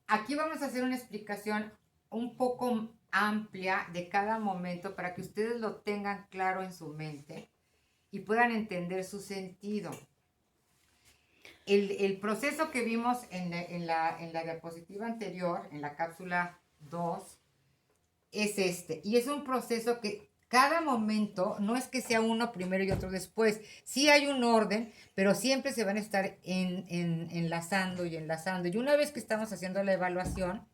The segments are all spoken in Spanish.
Aquí vamos a hacer una explicación un poco amplia de cada momento para que ustedes lo tengan claro en su mente y puedan entender su sentido. El proceso que vimos en la diapositiva anterior, en la cápsula 2, es este. Y es un proceso que cada momento no es que sea uno primero y otro después. Sí hay un orden, pero siempre se van a estar enlazando y enlazando. Y una vez que estamos haciendo la evaluación,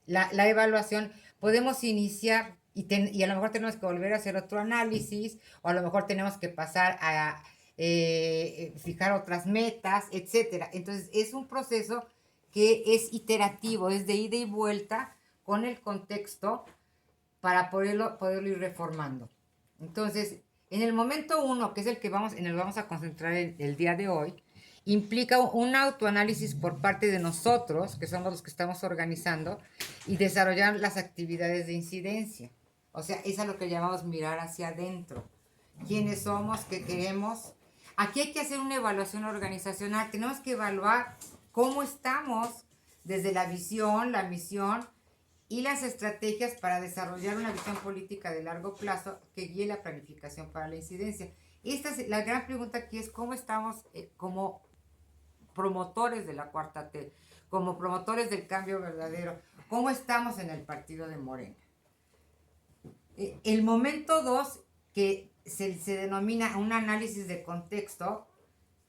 la evaluación, podemos iniciar y a lo mejor tenemos que volver a hacer otro análisis, o a lo mejor tenemos que pasar a fijar otras metas, etcétera. Entonces, es un proceso que es iterativo, es de ida y vuelta con el contexto para poderlo ir reformando. Entonces, en el momento uno, que es el que en el vamos a concentrar el día de hoy, implica un autoanálisis por parte de nosotros, que somos los que estamos organizando, y desarrollar las actividades de incidencia. O sea, es a lo que llamamos mirar hacia adentro. ¿Quiénes somos? ¿Qué queremos? Aquí hay que hacer una evaluación organizacional. Tenemos que evaluar cómo estamos desde la visión, la misión y las estrategias para desarrollar una visión política de largo plazo que guíe la planificación para la incidencia. La gran pregunta aquí es cómo estamos como promotores de la cuarta T, como promotores del cambio verdadero, cómo estamos en el partido de Morena. El momento 2, que se denomina un análisis de contexto,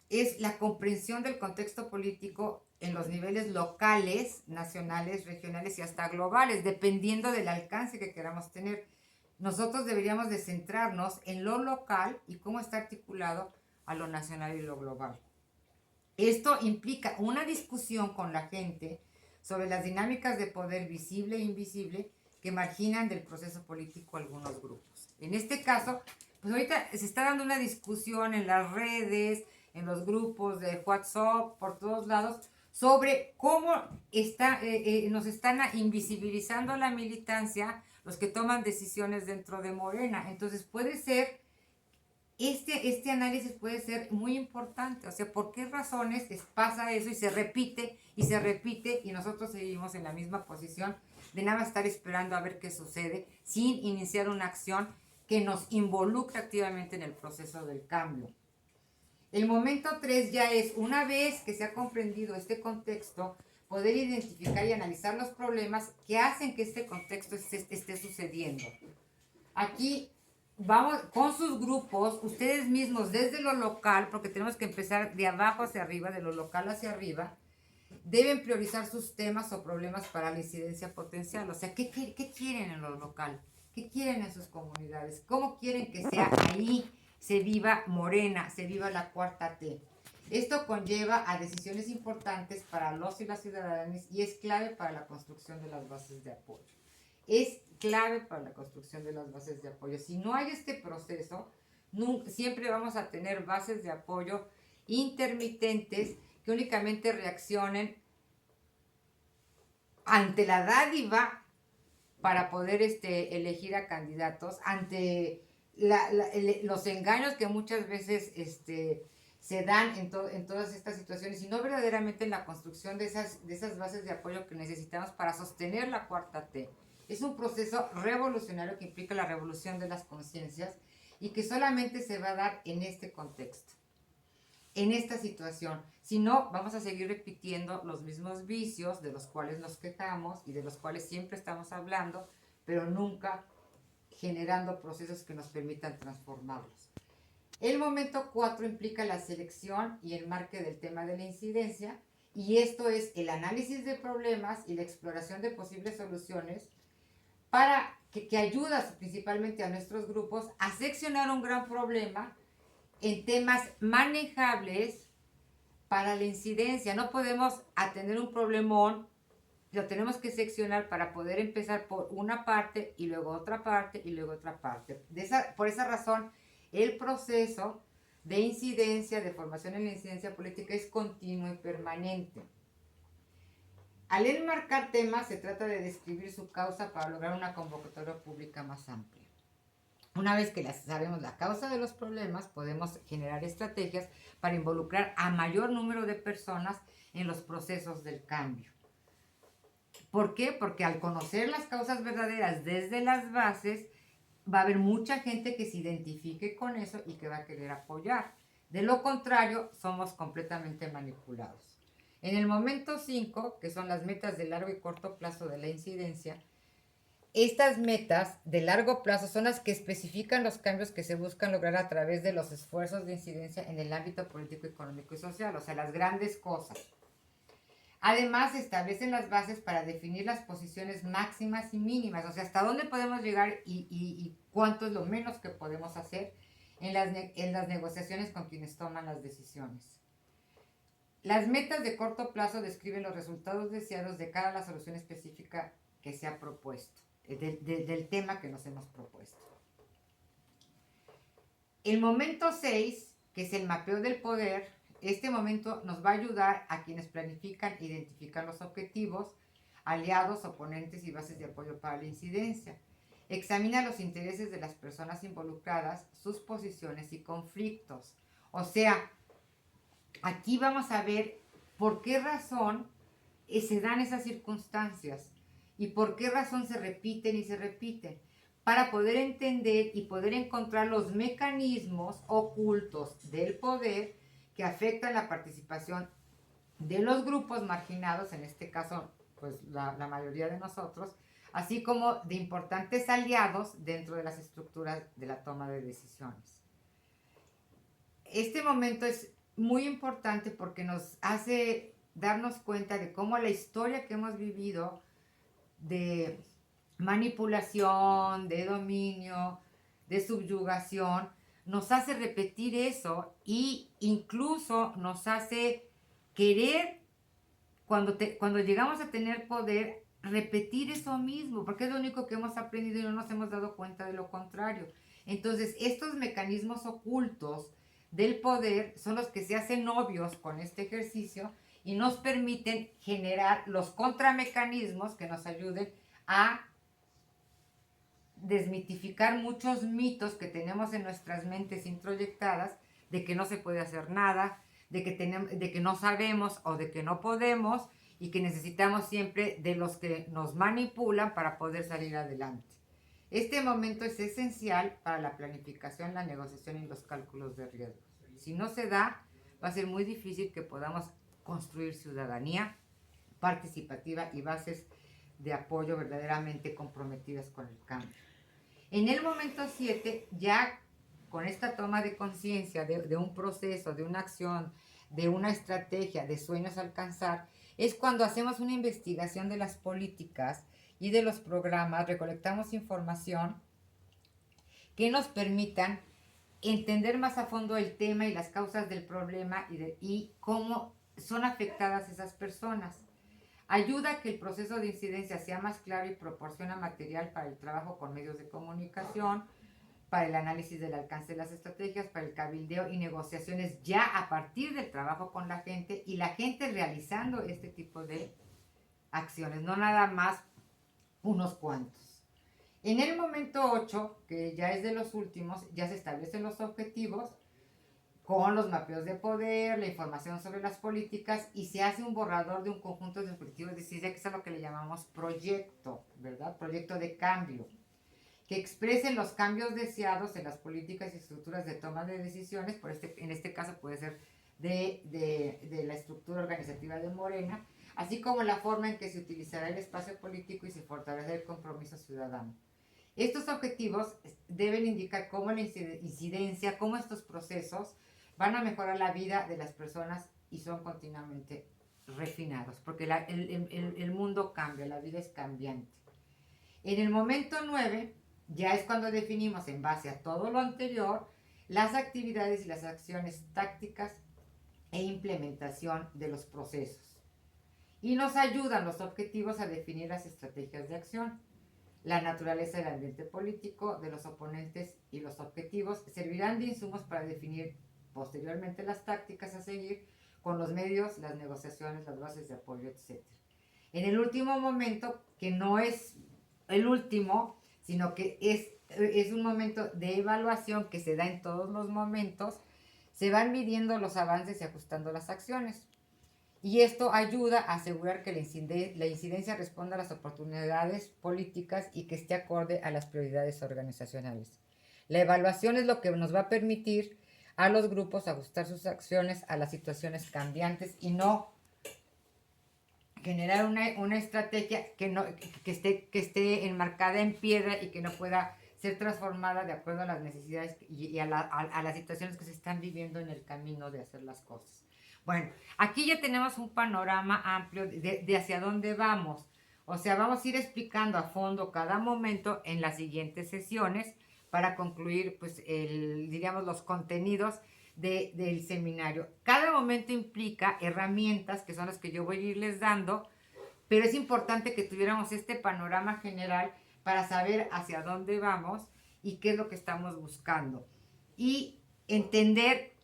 es la comprensión del contexto político en los niveles locales, nacionales, regionales y hasta globales, dependiendo del alcance que queramos tener. Nosotros deberíamos de centrarnos en lo local y cómo está articulado a lo nacional y lo global. Esto implica una discusión con la gente sobre las dinámicas de poder visible e invisible que marginan del proceso político algunos grupos. En este caso, pues ahorita se está dando una discusión en las redes, en los grupos de WhatsApp, por todos lados, sobre cómo nos están invisibilizando la militancia los que toman decisiones dentro de Morena. Entonces puede ser este análisis puede ser muy importante, o sea, ¿por qué razones pasa eso y se repite y se repite y nosotros seguimos en la misma posición de nada más estar esperando a ver qué sucede sin iniciar una acción que nos involucre activamente en el proceso del cambio? El momento 3 ya es, una vez que se ha comprendido este contexto, poder identificar y analizar los problemas que hacen que este contexto esté sucediendo. Aquí vamos con sus grupos, ustedes mismos desde lo local, porque tenemos que empezar de abajo hacia arriba, de lo local hacia arriba, deben priorizar sus temas o problemas para la incidencia potencial. O sea, ¿qué quieren en lo local? ¿Qué quieren en sus comunidades? ¿Cómo quieren que sea ahí se viva Morena, se viva la cuarta T? Esto conlleva a decisiones importantes para los y las ciudadanas y es clave para la construcción de las bases de apoyo. Es clave para la construcción de las bases de apoyo. Si no hay este proceso, siempre vamos a tener bases de apoyo intermitentes que únicamente reaccionen ante la dádiva para poder elegir a candidatos, ante los engaños que muchas veces se dan en todas estas situaciones y no verdaderamente en la construcción de esas bases de apoyo que necesitamos para sostener la cuarta T. Es un proceso revolucionario que implica la revolución de las conciencias y que solamente se va a dar en este contexto, en esta situación. Si no, vamos a seguir repitiendo los mismos vicios de los cuales nos quejamos y de los cuales siempre estamos hablando, pero nunca generando procesos que nos permitan transformarlos. El momento 4 implica la selección y el marque del tema de la incidencia, y esto es el análisis de problemas y la exploración de posibles soluciones para que ayuda principalmente a nuestros grupos a seccionar un gran problema en temas manejables para la incidencia. No podemos atender un problemón, lo tenemos que seccionar para poder empezar por una parte y luego otra parte y luego otra parte. Por esa razón, el proceso de incidencia, de formación en la incidencia política es continuo y permanente. Al enmarcar temas, se trata de describir su causa para lograr una convocatoria pública más amplia. Una vez que sabemos la causa de los problemas, podemos generar estrategias para involucrar a mayor número de personas en los procesos del cambio. ¿Por qué? Porque al conocer las causas verdaderas desde las bases, va a haber mucha gente que se identifique con eso y que va a querer apoyar. De lo contrario, somos completamente manipulados. En el momento 5, que son las metas de largo y corto plazo de la incidencia, estas metas de largo plazo son las que especifican los cambios que se buscan lograr a través de los esfuerzos de incidencia en el ámbito político, económico y social, o sea, las grandes cosas. Además, establecen las bases para definir las posiciones máximas y mínimas, o sea, hasta dónde podemos llegar y cuánto es lo menos que podemos hacer en las negociaciones con quienes toman las decisiones. Las metas de corto plazo describen los resultados deseados de cada la solución específica que se ha propuesto, del tema que nos hemos propuesto. El momento 6, que es el mapeo del poder, este momento nos va a ayudar a quienes planifican e identifican los objetivos, aliados, oponentes y bases de apoyo para la incidencia. Examina los intereses de las personas involucradas, sus posiciones y conflictos. O sea, aquí vamos a ver por qué razón se dan esas circunstancias y por qué razón se repiten y se repiten, para poder entender y poder encontrar los mecanismos ocultos del poder que afectan la participación de los grupos marginados, en este caso pues la mayoría de nosotros, así como de importantes aliados dentro de las estructuras de la toma de decisiones. Este momento es muy importante porque nos hace darnos cuenta de cómo la historia que hemos vivido de manipulación, de dominio, de subyugación, nos hace repetir eso e incluso nos hace querer, cuando llegamos a tener poder, repetir eso mismo, porque es lo único que hemos aprendido y no nos hemos dado cuenta de lo contrario. Entonces, estos mecanismos ocultos del poder son los que se hacen obvios con este ejercicio y nos permiten generar los contramecanismos que nos ayuden a desmitificar muchos mitos que tenemos en nuestras mentes introyectadas de que no se puede hacer nada, de que no sabemos o de que no podemos y que necesitamos siempre de los que nos manipulan para poder salir adelante. Este momento es esencial para la planificación, la negociación y los cálculos de riesgos. Si no se da, va a ser muy difícil que podamos construir ciudadanía participativa y bases de apoyo verdaderamente comprometidas con el cambio. En el momento 7, ya con esta toma de conciencia de un proceso, de una acción, de una estrategia, de sueños a alcanzar, es cuando hacemos una investigación de las políticas y de los programas, recolectamos información que nos permitan entender más a fondo el tema y las causas del problema y cómo son afectadas esas personas. Ayuda a que el proceso de incidencia sea más claro y proporciona material para el trabajo con medios de comunicación, para el análisis del alcance de las estrategias, para el cabildeo y negociaciones ya a partir del trabajo con la gente y la gente realizando este tipo de acciones, no nada más unos cuantos. En el momento 8, que ya es de los últimos, ya se establecen los objetivos con los mapeos de poder, la información sobre las políticas y se hace un borrador de un conjunto de objetivos de incidencia, que es lo que le llamamos proyecto, ¿verdad? Proyecto de cambio, que expresen los cambios deseados en las políticas y estructuras de toma de decisiones, en este caso puede ser de la estructura organizativa de Morena, así como la forma en que se utilizará el espacio político y se fortalecerá el compromiso ciudadano. Estos objetivos deben indicar cómo la incidencia, cómo estos procesos van a mejorar la vida de las personas y son continuamente refinados, porque el mundo cambia, la vida es cambiante. En el momento 9, ya es cuando definimos en base a todo lo anterior las actividades y las acciones tácticas e implementación de los procesos. Y nos ayudan los objetivos a definir las estrategias de acción. La naturaleza del ambiente político, de los oponentes y los objetivos servirán de insumos para definir posteriormente las tácticas a seguir con los medios, las negociaciones, las bases de apoyo, etc. En el último momento, que no es el último, sino que es un momento de evaluación que se da en todos los momentos, se van midiendo los avances y ajustando las acciones. y esto ayuda a asegurar que la incidencia responda a las oportunidades políticas y que esté acorde a las prioridades organizacionales. La evaluación es lo que nos va a permitir a los grupos ajustar sus acciones a las situaciones cambiantes y no generar una estrategia que esté enmarcada en piedra y que no pueda ser transformada de acuerdo a las necesidades y a las situaciones que se están viviendo en el camino de hacer las cosas. Bueno, aquí ya tenemos un panorama amplio de hacia dónde vamos. O sea, vamos a ir explicando a fondo cada momento en las siguientes sesiones para concluir, pues, diríamos, los contenidos del seminario. Cada momento implica herramientas que son las que yo voy a irles dando, pero es importante que tuviéramos este panorama general para saber hacia dónde vamos y qué es lo que estamos buscando. Y entender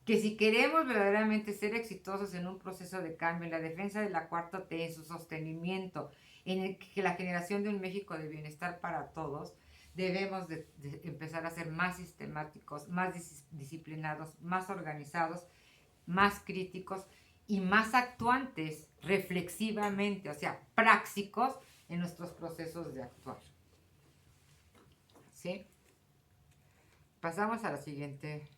que si queremos verdaderamente ser exitosos en un proceso de cambio, en la defensa de la cuarta T, en su sostenimiento, que la generación de un México de bienestar para todos, debemos de empezar a ser más sistemáticos, más disciplinados, más organizados, más críticos y más actuantes reflexivamente, o sea, prácticos en nuestros procesos de actuar. ¿Sí? Pasamos a la siguiente